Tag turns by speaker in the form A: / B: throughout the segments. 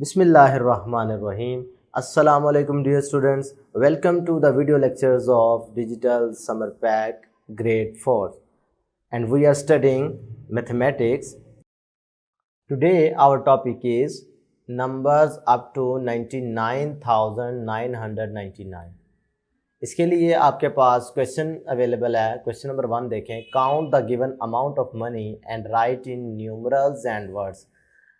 A: Bismillahirrahmanirrahim. Assalamu alaikum dear students. Welcome to the video lectures of Digital Summer Pack Grade 4 and we are studying mathematics. Today our topic is numbers up to 99,999. इसके लिए आपके पास question available है. Question number 1 देखें. Count the given amount of money and right in numerals and words.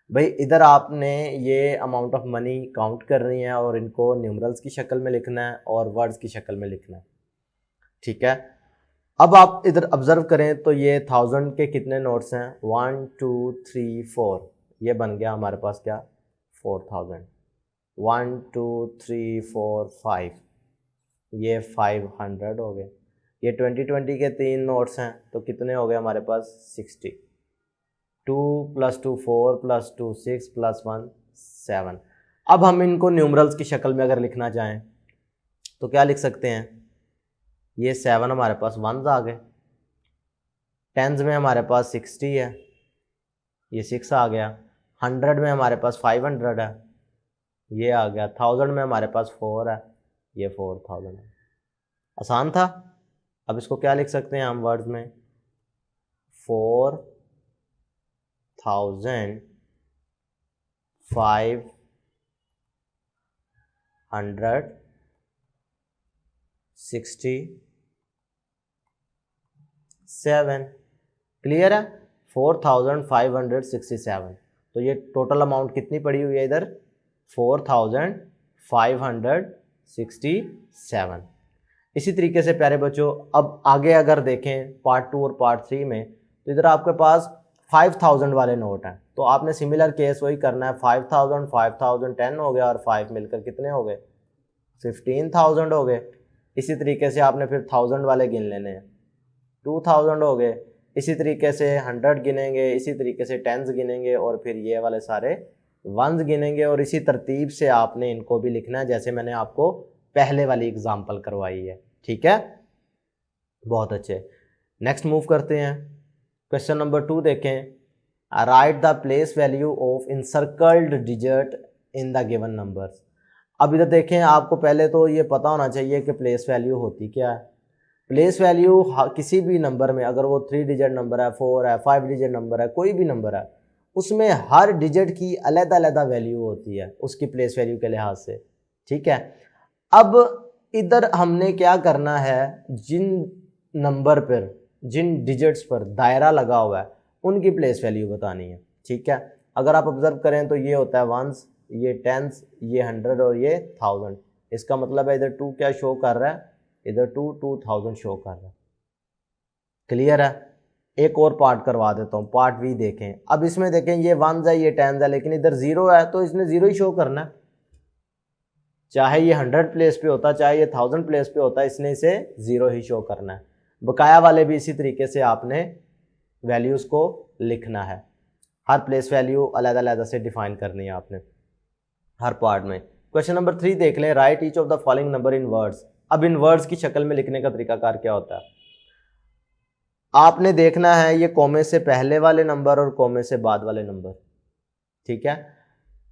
A: भाई इधर आपने ये amount of money count करनी है और इनको न्यूमरल्स की शक्ल में लिखना है और वर्ड्स की शक्ल में लिखना है. ठीक है. अब आप इधर ऑब्जर्व करें तो ये 1000 के कितने नोट्स हैं? 1 2 3 4. ये बन गया हमारे पास क्या? 4000. 1 2 3 4 5. ये 500 हो गए. ये 2020 के 3 नोट्स हैं तो कितने हो गए हमारे पास? 60. 2 + 2 4 + 2 6 + 1 7. अब हम इनको न्यूमरल्स की शक्ल में अगर लिखना चाहें तो क्या लिख सकते हैं? ये 7 हमारे पास वंस आ गए. टेंस में हमारे पास 60 है, ये 6 आ गया. 100 में हमारे पास 500 है, ये आ गया. 1000 में हमारे पास 4 है, ये 4000 है. आसान था. अब इसको क्या लिख सकते हैं हम वर्ड्स में? 4567. क्लियर है? 4567. तो ये टोटल अमाउंट कितनी पड़ी हुई है इधर? 4567. इसी तरीके से प्यारे बच्चों अब आगे अगर देखें पार्ट 2 और पार्ट 3 में तो इधर आपके पास 5000 वाले नोट हैं. तो आपने सिमिलर केस वही करना है. 5000 5000 10 हो गया और 5 मिलकर कितने हो गए? 15000 हो गए. इसी तरीके से आपने फिर 1000 वाले गिन लेने हैं. 2000 हो गए. इसी तरीके से 100 गिनेंगे, इसी तरीके से 10s गिनेंगे और फिर ये वाले सारे वंस गिनेंगे और इसी तरतीब से आपने इनको भी लिखना है जैसे मैंने आपको पहले वाली एग्जाम्पल करवाई है. ठीक है, बहुत अच्छे. नेक्स्ट मूव करते हैं. क्वेश्चन नंबर 2 देखें. Write the place value of encircled digit in the given numbers. अब इधर देखें, आपको पहले तो ये पता होना चाहिए कि प्लेस वैल्यू होती क्या है. प्लेस वैल्यू किसी भी नंबर में, अगर वो 3 डिजिट नंबर है, 4 है, 5 डिजिट नंबर है, कोई भी नंबर है, उसमें हर डिजिट की अलग-अलग वैल्यू होती है उसकी प्लेस वैल्यू के लिहाज से. ठीक है. अब इधर हमने क्या करना है, जिन नंबर पर, जिन डिजिट्स पर दायरा लगा हुआ है उनकी प्लेस वैल्यू बतानी है. ठीक है. अगर आप ऑब्जर्व करें तो ये होता है वंस, ये टेंस, ये 100 और ये 1000. इसका मतलब है इधर 2 क्या शो कर रहा है? इधर 2 2000 शो कर रहा है. क्लियर है. एक और पार्ट करवा देता हूँ, पार्ट भी देखें. अब इसमें देखें ये वंस है, ये टेंस है, लेकिन इधर 0 है तो इसने 0 ही शो करना है. चाहे ये 100 प्लेस पे होता, चाहे ये 1000 प्लेस पे होता, इसने इसे 0 ही शो करना है. बकाया वाले भी इसी तरीके से आपने वैल्यूज़ को लिखना है. हर प्लेस वैल्यू अलग अलग से डिफाइन करनी है आपने हर पार्ट में. क्वेश्चन नंबर 3 देख लें. Right each of the following number in words. अब इन वर्ड्स की शक्ल में लिखने का तरीकाकार क्या होता है? आपने देखना है ये कॉमे से पहले वाले नंबर और कॉमे से बाद वाले नंबर. ठीक है.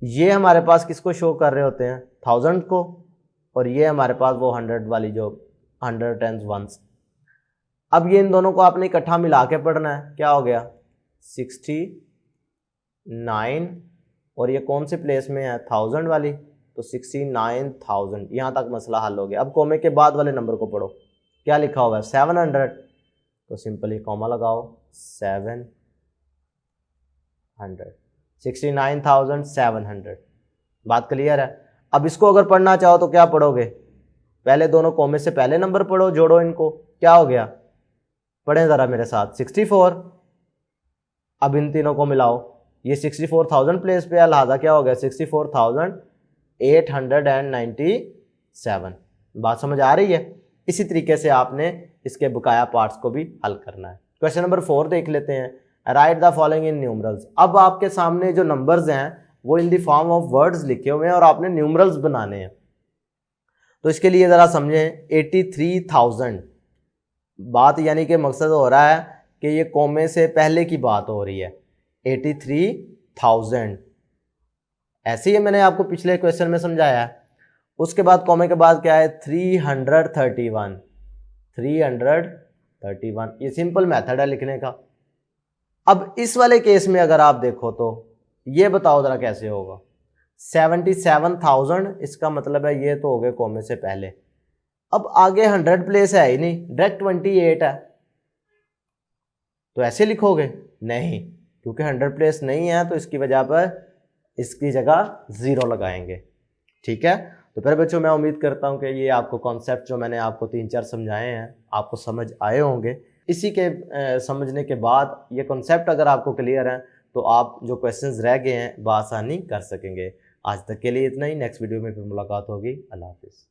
A: ये हमारे पास किसको शो कर रहे होते हैं? 1000 को. और ये हमारे पास वो 100 वाली जो 100 10s वंस. अब ये इन दोनों को आपने इकट्ठा मिला के पढ़ना है. क्या हो गया? 69. और ये कौन से प्लेस में है? 1000 वाली. तो 69,000. यहाँ तक मसला हल हो गया. अब कॉमे के बाद वाले नंबर को पढ़ो. क्या लिखा हुआ है? 700. तो सिंपली कॉमा लगाओ. 700. 69,700. बात क्लियर है. अब इसको अगर पढ़ना चाहो तो क्या पढ़ोगे? पहले दोनों कॉमे से पहले नंबर पढ़ो, जोड़ो इनको. क्या हो गया? पढ़ें ज़रा मेरे साथ. 64. अब इन तीनों को मिलाओ. ये 64,000 प्लेस पे है, लिहाजा क्या हो गया? 64,897. बात समझ आ रही है? इसी तरीके से आपने इसके बकाया पार्ट्स को भी हल करना है. क्वेश्चन नंबर 4 देख लेते हैं. Right the following in numerals. अब आपके सामने जो नंबर्स हैं वो in the form of words लिखे हुए हैं और आपने न्यूमरल्स बनाने हैं. तो इसके लिए ज़रा समझें. 83,000. बात यानी कि मकसद हो रहा है कि ये कॉमे से पहले की बात हो रही है. 83,000. ऐसे ही मैंने आपको पिछले क्वेश्चन में समझाया है। उसके बाद कॉमे के बाद क्या है 331, 331, ये सिंपल मेथड है लिखने का। अब इस वाले केस में अगर आप देखो तो ये बताओ जरा कैसे होगा। 77,000, इसका मतलब है ये तो हो गए कॉमे से पहले। अब आगे 100 प्लेस है ही नहीं, डायरेक्ट 28 है, तो ऐसे लिखोगे नहीं, क्योंकि 100 प्लेस नहीं है तो इसकी वजह पर इसकी जगह 0 लगाएंगे। ठीक है, तो फिर बच्चों मैं उम्मीद करता हूँ कि ये आपको कॉन्सेप्ट जो मैंने आपको 3-4 समझाए हैं आपको समझ आए होंगे। इसी के समझने के बाद ये कॉन्सेप्ट अगर आपको क्लियर है तो आप जो क्वेश्चंस रह गए हैं बआसानी कर सकेंगे। आज तक के लिए इतना ही, नेक्स्ट वीडियो में फिर मुलाकात होगी। अल्लाह हाफिज़।